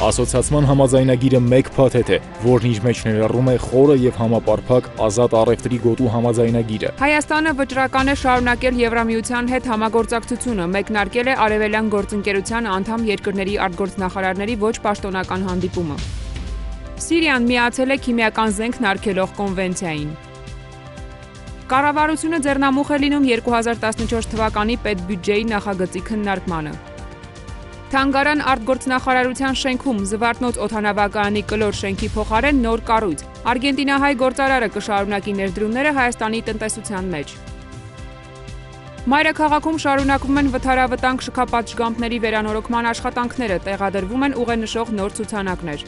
Ասոցիացման համաձայնագիրը մեկ փաթեթ է, որն իր մեջ ներառում է խորը եւ համապարփակ ազատ առևտրի գոտու համաձայնագիրը։ Հայաստանը վճռական է շարունակել Եվրամիության հետ համագործակցությունը, մեկնարկել է Արևելյան գործընկերության անդամ երկրների արտգործնախարարների ոչ պաշտոնական հանդիպումը։ Սիրիան միացել է քիմիական զենք նարգելող կոնվենցիային։ Կառավարությունը ձեռնամուխ է լինում 2014 թվականի պետբյուջեի նախագծի քննարկմանը։ Թանգարան արտգործնախարարության շենքում Զվարթնոց օդանավակայանի կլոր շենքի փոխարեն նոր կառույց։ Արգենտինահայ գործարարը կշարունակի ներդրումները Հայաստանի տնտեսության մեջ։ Մայրաքաղաքում շարունակվում են վթարավտանգ շքապատշգամբների վերանորոգման աշխատանքները, տեղադրվում են ուղենշող նոր ցուցանակներ։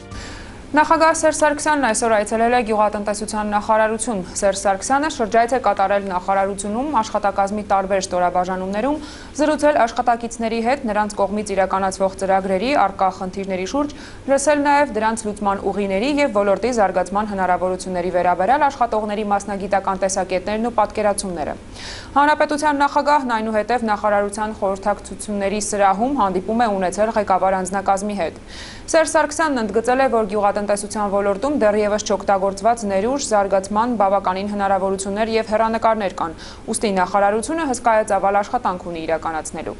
Նախագահ Սերժ Սարգսյանն այսօր այցելել է գյուղատնտեսության նախարարություն։ Սերժ Սարգսյանը շրջայց է կատարել նախարարությունում, աշխատակազմի տարբեր ստորաբաժանումներում, զրուցել աշխատակիցների հետ, նրանց կողմից իրականացվող ծրագրերի, առկա խնդիրների շուրջ, լսել նաև դրանց լուծման ուղիների եւ ոլորտի զարգացման հնարավորությունների վերաբերյալ աշխատողների մասնագիտական տեսակետներն ու պատկերացումները։ Հանրապետության նախագահն այնուհետև նախարարության խորհրդակցությունների սրահում հանդիպում է ունեցել ղեկավար անձնակազմի հետ։ Սերժ Սարգսյանն ընդգծել է, որ գյուղատնտեսության ոլորտում դեռևս չօգտագործված ներուժ, զարգացման բավականին հնարավորություններ եւ հեռանկարներ կան, ուստի նախարարությունը հսկայածավալ աշխատանք ունի իրականացնելու։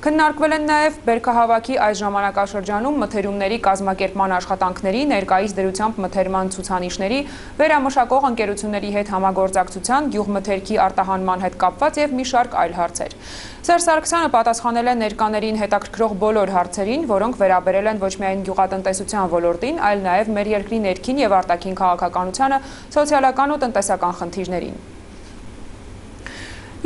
Քննարկվել են նաև բերքահավաքի այս ժամանակաշրջանում մթերումների կազմակերպման աշխատանքների, ներկայիս դրությամբ մթերման ցուցանիշների, վերամշակող ընկերությունների հետ համագործակցության, գյուղմթերքի արտահանման հետ կապված եւ մի շարք այլ հարցեր։ Սերժ Սարգսյանը պատասխանել է ներկաներին հետաքրքրող բոլոր հարցերին, որոնք վերաբերել են ոչ միայն գյուղատնտեսության ոլորտին, այլ նաև մեր երկրի ներքին եւ արտաքին քաղաքականությանը, սոցիալական ու տնտեսական խնդիրներին։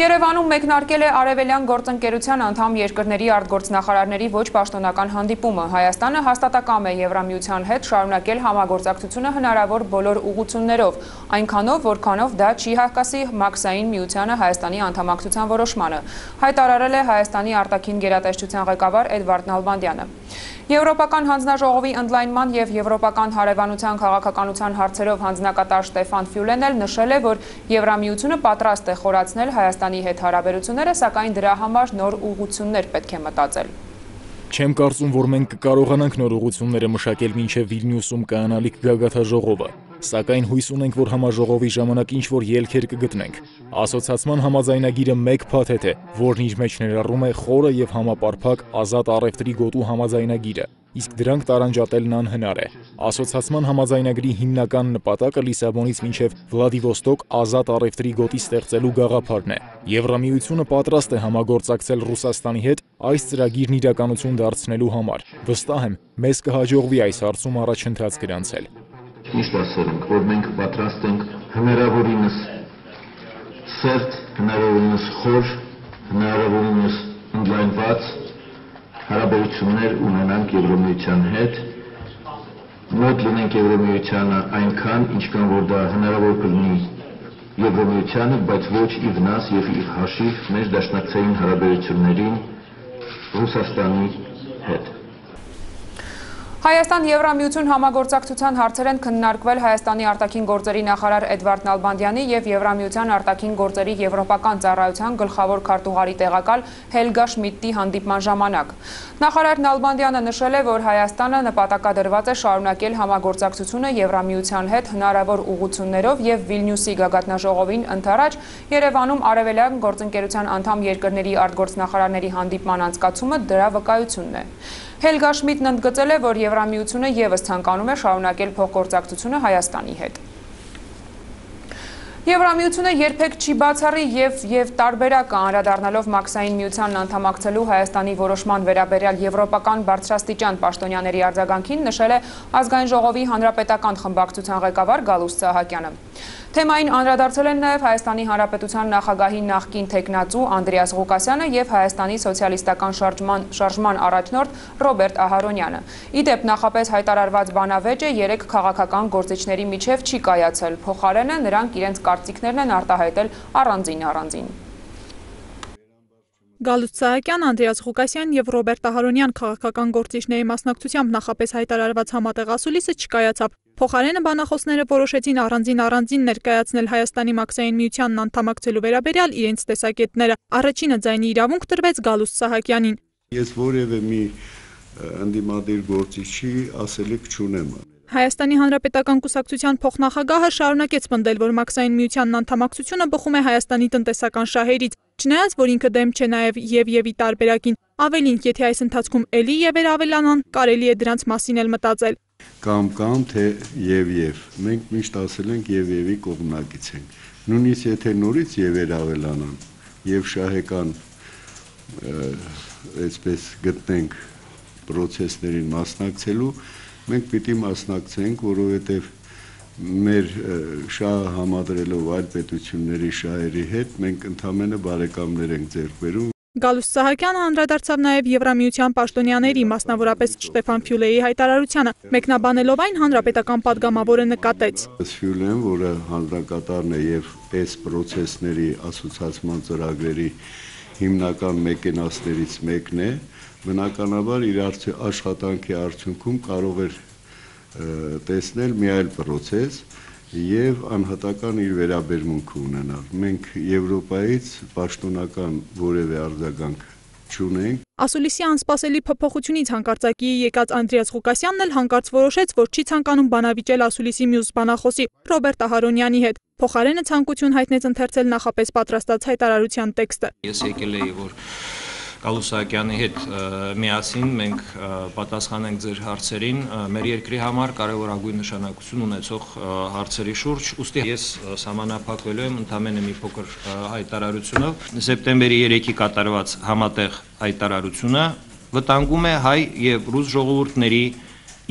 Երևանում մեկնարկել է Արևելյան գործընկերության անդամ երկրների արտգործնախարարների ոչ պաշտոնական հանդիպումը։ Հայաստանը հաստատակամ է Եվրամիության հետ շարունակել համագործակցությունը հնարավոր բոլոր ուղղություններով, այնքանով, որքանով դա չի հակասի Մաքսային միությանը Հայաստանի անդամակցության որոշմանը, հայտարարել է Հայաստանի արտաքին գերատեսչության ղեկավար Էդվարդ Նալբանդյանը։ Եվրոպական հանձնաժողովի ընդլայնման եւ եվրոպական հարևանության քաղաքականության հարցերով հանձնակատար Ստեֆան Ֆյուլեն էլ նշել է, որ Եվրամիությունը պատրաստ է խորացնել Հայաստանի հետ հարաբերությունները, սակայն դրա համար նոր ուղղություններ պետք է մտածել։ Չեմ կարծում, որ մենք կկարողանանք նոր ուղղությունները մշակել մինչև Վիլնյուսում կայանալիք գագաթաժողովը, սակայն հույս ունենք, որ համաժողովի ժամանակ ինչ-որ ելքեր կգտնենք։ Ասոցիացման համաձայնագիրը մեկ փաթեթ է, որն իր մեջ ներառում է խորը եւ համապարփակ ազատ առևտրի գոտու համաձայնագիրը, իսկ դրանք տարանջատելն անհնար է։ Ասոցիացման համաձայնագրի հիմնական նպատակը Լիսաբոնից մինչև Վլադիվոստոկ ազատ առևտրի գոտի ստեղծելու գաղափարն է։ Եվրամիությունը պատրաստ է համագործակցել Ռուսաստանի հետ այս ծրագիրն իրականություն դարձնելու համար։ Վստահ եմ, մեզ կհաջողվի այս հարցում առաջընթաց գրանցել։ Միշտ ասել ենք, որ մենք պատրաստ ենք հնարավորինս սերտ, հնարավորինս խոր, հնարավորինս ընդլայնված հարաբերություններ ունենանք Եվրամիության հետ, մոտ լինենք Եվրամիությանը այնքան, ինչքան որ դա հնարավոր կլինի Եվրամիությանը, բայց ոչ ի վնաս եւ ի հաշիվ մեր դաշնակցային հարաբերություններին Ռուսաստանի հետ։ Հայաստան-Եվրամիություն համագործակցության հարցեր են քննարկվել Հայաստանի արտաքին գործերի նախարար Էդվարդ Նալբանդյանի եւ Եվրամիության արտաքին գործերի եվրոպական ծառայության գլխավոր քարտուղարի տեղակալ Հելգա Շմիդտի հանդիպման ժամանակ։ Նախարար Նալբանդյանը նշել է, որ Հայաստանը նպատակադրված է շարունակել համագործակցությունը Եվրամիության հետ հնարավոր ուղղություններով եւ Վիլնյուսի գագաթնաժողովին ընդառաջ Երևանում Արևելյան գործընկերության անդամ երկրների արտգործնախարարների հանդիպման անցկացումը դրա վկայությունն է։ Հելգա Շմիդտն ընդգծել է, որ Եվրամիությունը եւս ցանկանում է շարունակել փոխգործակցությունը Հայաստանի հետ։ Եվրամիությունը երբեք չի բացառի եւ տարբերակ անդրադառնալով Մաքսային միությանն անդամակցելու Հայաստանի որոշման վերաբերյալ եվրոպական բարձրաստիճան պաշտոնյաների արձագանքին նշել է Ազգային ժողովի հանրապետական խմբակցության ղեկավար Գալուստ Սահակյանը։ Թեմային անդրադարձել են նաև Հայաստանի Հանրապետության նախագահի նախկին թեկնածու Անդրեաս Ղուկասյանը եւ Հայաստանի սոցիալիստական շարժման առաջնորդ Ռոբերտ Ահարոնյանը։ Իդեպ նախապես հայտարարված բանավեճը 3 քաղաքական գործիչների միջև չի կայացել, փոխարենը նրանք իրենց կարծիքներն են արտահայտել առանձին։ Գալուստ Սահակյան, Անդրեաս Ղուկասյան եւ Ռոբերտ Ահարոնյան քաղաքական գործիչների մասնակցությամբ նախապես հայտարարված համատեղ ասուլիսը չկայացավ։ Փոխարենը բանախոսները որոշեցին առանձին ներկայացնել Հայաստանի Մաքսային միությանն անդամակցելու վերաբերյալ իրենց տեսակետները։ Առաջինը ձայնի իրավունք տրվեց Գալուստ Սահակյանին։ Ես որևէ մի ընդդիմադիր գործիչի ասելիք չունեմ։ Հայաստանի Հանրապետական կուսակցության փոխնախագահը շարունակեց պնդել, որ Մաքսային միությանն անդամակցությունը բխում է Հայաստանի տնտեսական շահերից, չնայած որ ինքը դեմ չէ նաև եւ-ի տարբերակին, ավելին, եթե այս ընթացքում էլի եվեր ավելանան, կարելի է դրանց մասին էլ մտածել։ Կամ թե եւ, մենք միշտ ասել ենք եւ-ի կողմնակից ենք, նույնիսկ եթե նորից եվեր ավելանան եւ շահեկան այսպես գտնենք process-ներին մասնակցելու, մենք պիտի մասնակցենք, որովհետև մեր շահը համադրելով այլ պետությունների շահերի հետ, մենք ընդհանրապես բարեկամներ ենք ձեռք բերում։ Գալուստ Սահակյանը անդրադարձավ նաև Եվրամիության պաշտոնյաների, մասնավորապես Շտեֆան Ֆյուլեի հայտարարությանը, մեկնաբանելով այն հանրապետական падգամավորը նկատեց։ Ֆյուլեն, որը հանրակատարն է եւ այս process-ների ասոցիացման ծրագրերի հիմնական մեկենասներից մեկն է, բնականաբար իր աշխատանքի արդյունքում կարող էր տեսնել մի այլ process եւ անհատական իր վերաբերմունքը ունենալ։ Մենք Եվրոպայից պաշտոնական որևէ արձագանք չունենք։ Ասուլիսի անսպասելի փոփոխությունից հանկարծակի եկած Անդրեաս Ղուկասյանն էլ հանկարծ որոշեց, որ չի ցանկանում բանավիճել Ասուլիսի մյուս բանախոսի Ռոբերտ Ահարոնյանի հետ։ Փոխարենը ցանկություն հայտնեց ընթերցել նախապես պատրաստած հայտարարության տեքստը։ Ես եկել էի, որ Գալուսակյանի հետ միասին մենք պատասխանենք ձեր հարցերին, մեր երկրի համար կարևորագույն նշանակություն ունեցող հարցերի շուրջ, ուստի ես սահմանափակվելու եմ ընդամենը մի փոքր հայտարարությունով։ Սեպտեմբերի 3-ի կատարված համատեղ հայտարարությունը վտանգում է հայ եւ ռուս ժողովուրդների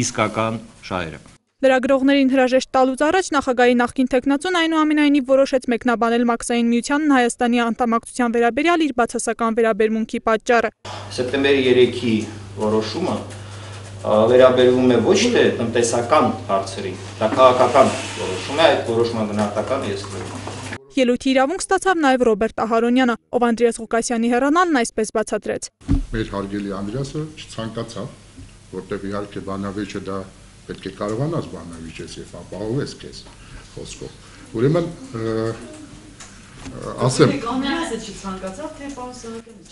իսկական շահերը։ Լրագրողներին հրաժեշտ տալուց առաջ նախագահի նախկին թեկնածուն այնուամենայնիվ որոշեց մեկնաբանել Մաքսային միությանն Հայաստանի անդամակցության վերաբերյալ իր բացասական վերաբերմունքի պատճառը։ Սեպտեմբերի 3-ի որոշումը վերաբերվում է ոչ թե տնտեսական հարցերին, դա քաղաքական որոշում է, այդ որոշման գնահատականը ես կրում։ Ելույթի իրավունք ստացավ նաև Ռոբերտ Ահարոնյանը, ով Անդրեաս Ղուկասյանի հեռանալն այսպես բացատրեց։ Մեր հարգելի Անդրեասը չցանկացավ, որտեղ իհարկե բանավեճը դա պետք է կարողանաս բանավիճես եւ ապահովես քեզ խոսքով։ Ուրեմն ասեմ,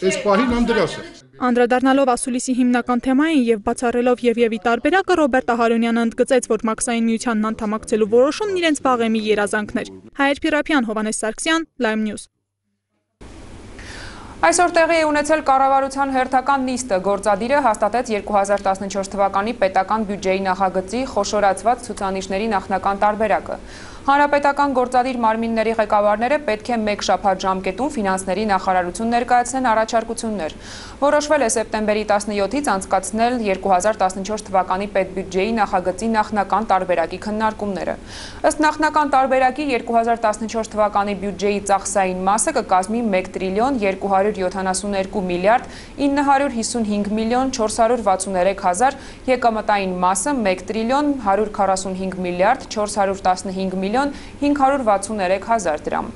այս պահին Անդրեասը Անդրադառնալով Ասուլիսի հիմնական թեմային եւ բացառելով եւ-ի տարբերակը Ռոբերտ Ահարոնյանը ընդգծեց, որ Մաքսային միությանն անդամակցելու որոշումն իրենց վաղեմի երազանքն էր։ Հայեր Փիրապյան, Հովանես Սարգսյան, Live News։ Այսօր տեղի է ունեցել կառավարության հերթական նիստը, գործադիրը հաստատեց 2014 թվականի պետական բյուջեի նախագծի խոշորացված ցուցանիշների նախնական տարբերակը։ Հանրապետական գործադիր մարմինների ղեկավարները պետք է մեկ շաբաթ ժամկետում ֆինանսների նախարարություն ներկայացնեն առաջարկություններ։ Որոշվել է սեպտեմբերի 17-ից անցկացնել 2014 թվականի պետբյուջեի նախագծի նախնական տարբերակի քննարկումները։ Ըստ նախնական տարբերակի 2014 թվականի բյուջեի ծախսային մասը կկազմի 1 տրիլիոն 272 միլիարդ 955 միլիոն 463 հազար, եկամտային մասը 1 տրիլիոն 145 միլիարդ 415 միլիոն 563 հազար դրամ։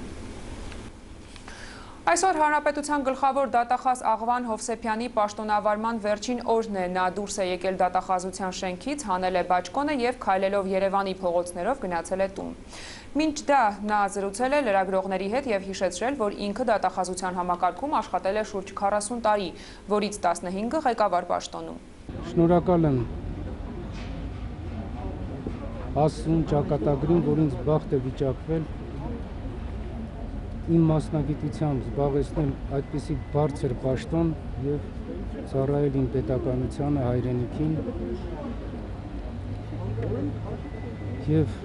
Այսօր Հանրապետության գլխավոր դատախազ Աղվան Հովսեփյանի պաշտոնավարման վերջին օրն է, նա դուրս է եկել դատախազության շենքից, հանել է բաճկոնը եւ քայլելով Երևանի փողոցներով գնացել է տուն։ Մինչ դա նա զրուցել է լրագրողների հետ եւ հիշեցրել, որ ինքը դատախազության համակարգում աշխատել է շուրջ 40 տարի, որից 15-ը ղեկավար պաշտոնում։ Շնորհակալ եմ Աստծուն ճակատագրին, որ ինձ բախտ է վիճակվել իմ մասնագիտությամբ զբաղեցնել այդպիսի բարձր պաշտոն եւ ծառայել իմ պետականությանը, հայրենիքին եւ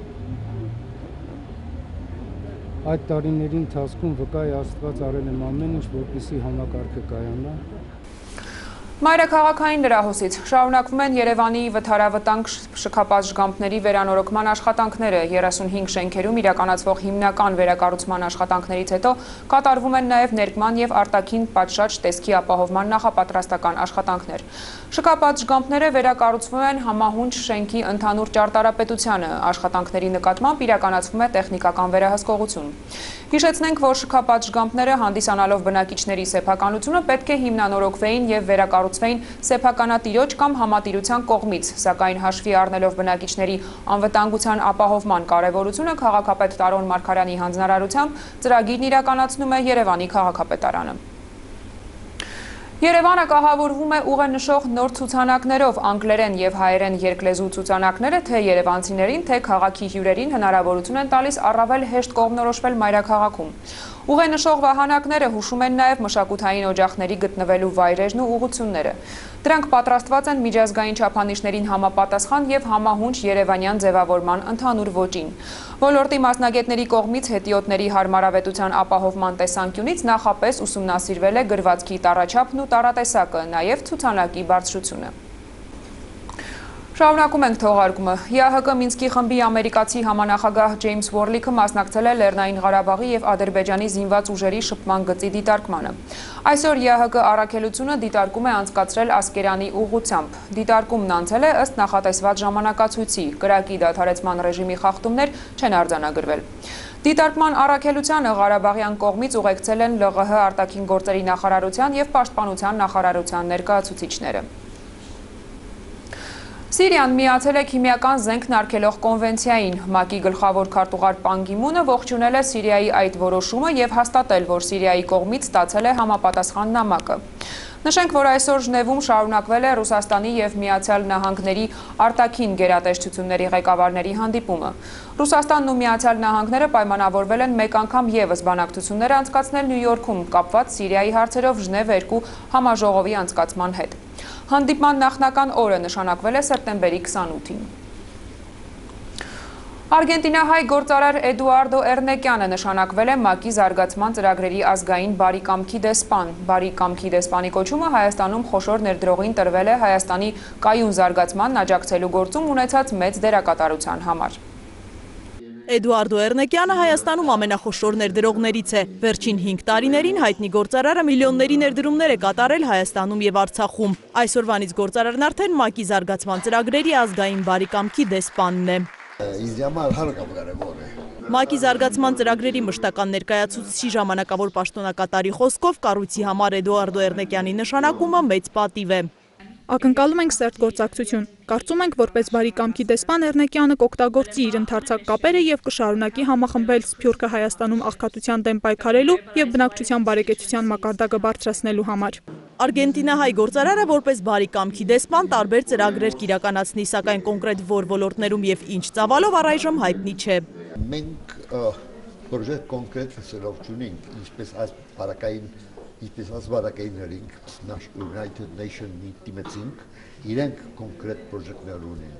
այդ տարիների ընթացքում վկայ Աստված արել եմ ամեն ինչ, որպեսզի համակարգը կայանա։ Մայրաքաղաքային լրահոսից շարունակվում են Երևանի վթարավտանգ շքապատժգամբների վերանորոգման աշխատանքները, 35 շենքերում իրականացվող հիմնական վերակառուցման աշխատանքներից հետո կատարվում են նաև ներկման եւ արտաքին պատշաճ տեսքի ապահովման նախապատրաստական աշխատանքներ։ Շքապատժգամբները վերակառուցվում են համահունչ շենքի ընդհանուր ճարտարապետությանը, աշխատանքների նկատմամբ իրականացվում է տեխնիկական վերահսկողություն։ Հիշեցնենք, որ շքապատժգամբները հանդիսանալով բնակիչների սեփականությունը պետք է հիմնանորոգվեին եւ վերակառուցվեին սեփականատիրոջ կամ համատիրության կողմից, սակայն հաշվի առնելով բնակիչների անվտանգության ապահովման կարևորությունը քաղաքապետ Տարոն Մարգարյանի հանձնարարությամբ ծրագիրն իրականացնում է Երևանի քաղաքապետարանը։ Երևանը կահավորվում է ուղենշող նոր ցուցանակներով, անգլերեն եւ հայերեն երկլեզու ցուցանակները թե երևանցիներին, թե քաղաքի հյուրերին հնարավորություն են տալիս առավել հեշտ կողմնորոշվել մայրաքաղաքում։ Ուղենշող վահանակները հուշում են նաև մշակութային օջախների գտնվելու վայրերն ու ուղղությունները։ Դրանք պատրաստված են միջազգային չափանիշներին համապատասխան եւ համահունչ երևանյան ձևավորման ընդհանուր ոճին։ Ոլորտի մասնագետների կողմից հետիոտների հարմարավետության ապահովման տեսանկյունից նախապես ուսումնասիրվել է գրվածքի տառաչափն ու տառատեսակը, նաև ցուցանակի բարձրությունը։ Շարունակում ենք թողարկումը։ ԵԱՀԿ Մինսկի խմբի ամերիկացի համանախագահ Ջեյմս Ուորլիքը մասնակցել է Լեռնային Ղարաբաղի եւ Ադրբեջանի զինված ուժերի շփման գծի դիտարկմանը։ Այսօր ԵԱՀԿ առաքելությունը դիտարկում է անցկացրել Ասկերանի ուղղությամբ։ Դիտարկումն անցել է ըստ նախատեսված ժամանակացույցի։ Կրակի դադարեցման ռեժիմի խախտումներ չեն արձանագրվել։ Դիտարկման առաքելությանը Ղարաբաղյան կողմից ուղեկցել են ԼՂՀ արտաքին գործերի նախարարության եւ պաշտպանության նախարարության ներկայացուցիչները։ Սիրիան միացել է քիմիական զենք նարգելող կոնվենցիային։ ՄԱԿ-ի գլխավոր քարտուղար Պան Գի Մունը ողջունել է Սիրիայի այդ որոշումը եւ հաստատել, որ Սիրիայի կողմից ստացել է համապատասխան նամակը։ Նշենք, որ այսօր Ժնևում շարունակվել է Ռուսաստանի եւ Միացյալ Նահանգների արտաքին գերատեսչությունների ղեկավարների հանդիպումը։ Ռուսաստանն ու Միացյալ Նահանգները պայմանավորվել են մեկ անգամ եւս բանակցություններ անցկացնել Նյու Յորքում կապված Սիրիայի հարցերով Ժնև 2 համաժողովի անցկացման հետ։ Հանդիպման նախնական օրը նշանակվել է սեպտեմբերի 28-ին։ Արգենտինահայ գործարար Էդուարդո Էրնեկյանը նշանակվել է ՄԱԿ-ի զարգացման ծրագրերի ազգային բարի կամքի դեսպան։ Բարի կամքի դեսպանի կոչումը Հայաստանում խոշոր ներդրողին տրվել է Հայաստանի կայուն զարգացմանն աջակցելու գործում ունեցած մեծ դերակատարության համար։ Էդուարդո Էրնեկյանը Հայաստանում ամենախոշոր ներդրողներից է։ Վերջին 5 տարիներին հայտնի գործարարը միլիոնների ներդրումներ է կատարել Հայաստանում եւ Արցախում։ Այսօրվանից գործարարն արդեն ՄԱԿ-ի զարգացման ծրագրերի ազգային բարի կամքի դեսպանն է։ ՄԱԿ-ի զարգացման ծրագրերի մշտական ներկայացուցիչի ժամանակավոր պաշտոնակատարի խոսքով կառույցի համար Էդուարդո Էրնեկյանի նշանակումը մեծ պատիվ է։ Ակնկալում ենք սերտ գործակցություն։ Կարծում ենք, որպես բարի կամքի դեսպան Էրնեկյանը կօգտագործի իր ընդարձակ կապերը եւ կշարունակի համախմբել Սփյուռքը Հայաստանում աղքատության դեմ պայքարելու եւ բնակչության բարեկեցության մակարդակը բարձրացնելու համար։ Արգենտինահայ գործարարը որպես բարի կամքի դեսպան տարբեր ծրագրեր կիրականացնի, սակայն կոնկրետ որ ոլորտներում եւ ինչ ծավալով առայժմ հայտնի չէ։ Մենք պրոջեկտ կոնկրետ սելով չունենք, ինչպես ասվարակայիններինք, United Nations-ի դիմեցինք, իրենք կոնկրետ պրոջեկտներ ունեն։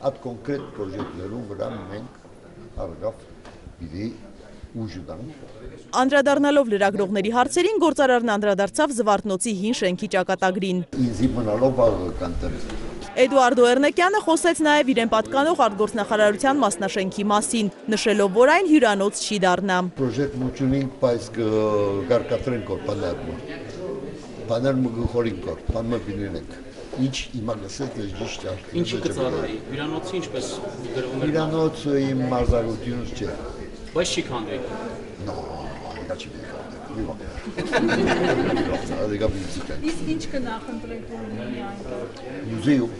Այդ կոնկրետ պրոջեկտներում վրա մենք առգավ պիտի ուժ տանք։ Անդրադառնալով լրագրողների հարցերին, գործարարն անդրադարձավ Զվարթնոցի հին շենքի ճակատագրին։ Ինձի մնալով բաղը կանտեր։ Էդուարդո Էրնեկյանը խոսեց նաև իրեն պատկանող արտգործնախարարության մասնաշենքի մասին, նշելով, որ այն հյուրանոց չի դառնա։ Պրոջեկտ մուչունինք, բայց կարգադրենք որ բաներմը։ Բաներմը գխորինք որ, բանմը բինենք։ Ինչ իմա լսեց դες ճիշտ է։ Ինչի կծառայի, հյուրանոցը ինչպես գրվում է։ Հյուրանոցը իմ մարզարությունս չէ։ Բայց չի քանդվի։ Իսկ ինչ կնախընտրեք որ լինի այնտեղ։ Մուզեում։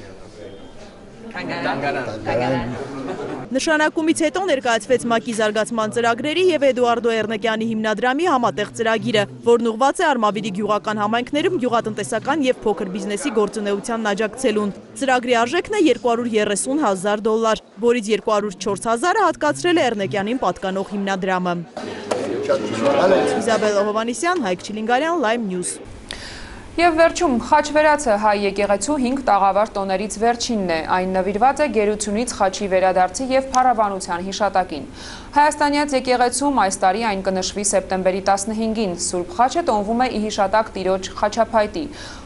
Նշանակումից հետո ներկայացվեց ՄԱԿ-ի զարգացման ծրագրերի եւ Էդուարդո Էրնեկյանի հիմնադրամի համատեղ ծրագիրը, որն ուղղված է Արմավիրի գյուղական համայնքներում գյուղատնտեսական եւ փոքր բիզնեսի գործունեությանն աջակցելուն։ Ծրագրի արժեքն է $230,000, որից 204,000-ը հատկացրել է Էրնեկյանին պատկանող հիմնադրամը։ Իզաբելլա Հովանեսյան, Հայկ Չիլինգարյան, Lime News։ Եվ վերջում խաչվերացը հայ եկեղեցու 5 տաղավար տոներից վերջինն է, այն նվիրված է գերությունից խաչի վերադարձի և փառաբանության հիշատակին։ Հայաստանյաց եկեղեցում այս տարի այն կնշվի սեպտեմբերի 15-ին, Սուրբ խաչը տոնվում է ի հիշատակ տիրոջ խաչափայտի։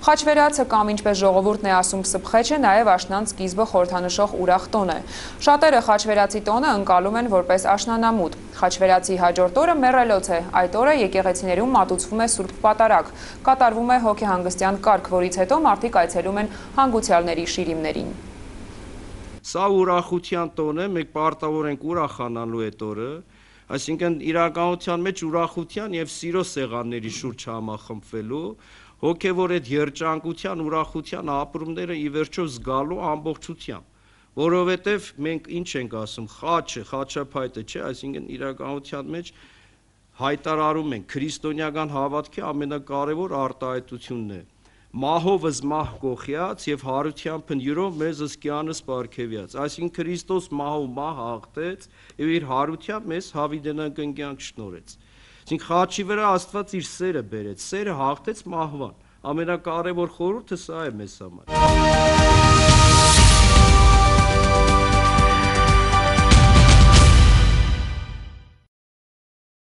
Խաչվերացը կամ ինչպես ժողովուրդն է ասում սփխեչը նաև աշնան սկիզբը խորհրդանշող ուրախ տոն է։ Շատերը խաչվերացի տոնը ընկալում են որպես աշնանամուտ։ Խաչվերացի հաջորդ օրը մեռելոց է, այդ օրը եկեղեցիներում մատուցվում է Սուրբ Պատարագ, կատարվում է հոգեհանգստյան կարգ, որից հետո մարդիկ այցելում են հանգուցյալների շիրիմներին։ Սա ուրախության տոն է, մենք պարտավոր ենք ուրախանալու այդ օրը, այսինքն իրականության մեջ ուրախության եւ սիրո սեղանների շուրջ համախմբվելու, հոգեվոր այդ երջանկության, ուրախության ապրումները ի վերջո զգալու ամբողջությամբ, որովհետեւ մենք ինչ ենք ասում, խաչը, խաչափայտը, չէ, այսինքն իրականության մեջ հայտարարում ենք քրիստոնեական հավատքի ամենակարևոր արտահայտությունն է։ մահովս մահ կողյաց եւ հարությամբ յուրով մեզ ըսկյանս պարգևյաց։ Այսինքն Քրիստոս մահով մահ հաղթեց եւ իր հարությամբ մեզ հավիտենական կյանք շնորհեց։ Այսինքն խաչի վրա Աստված իր սերը բերեց, սերը հաղթեց մահվան։ Ամենակարևոր խորհուրդը սա է մեզ համար։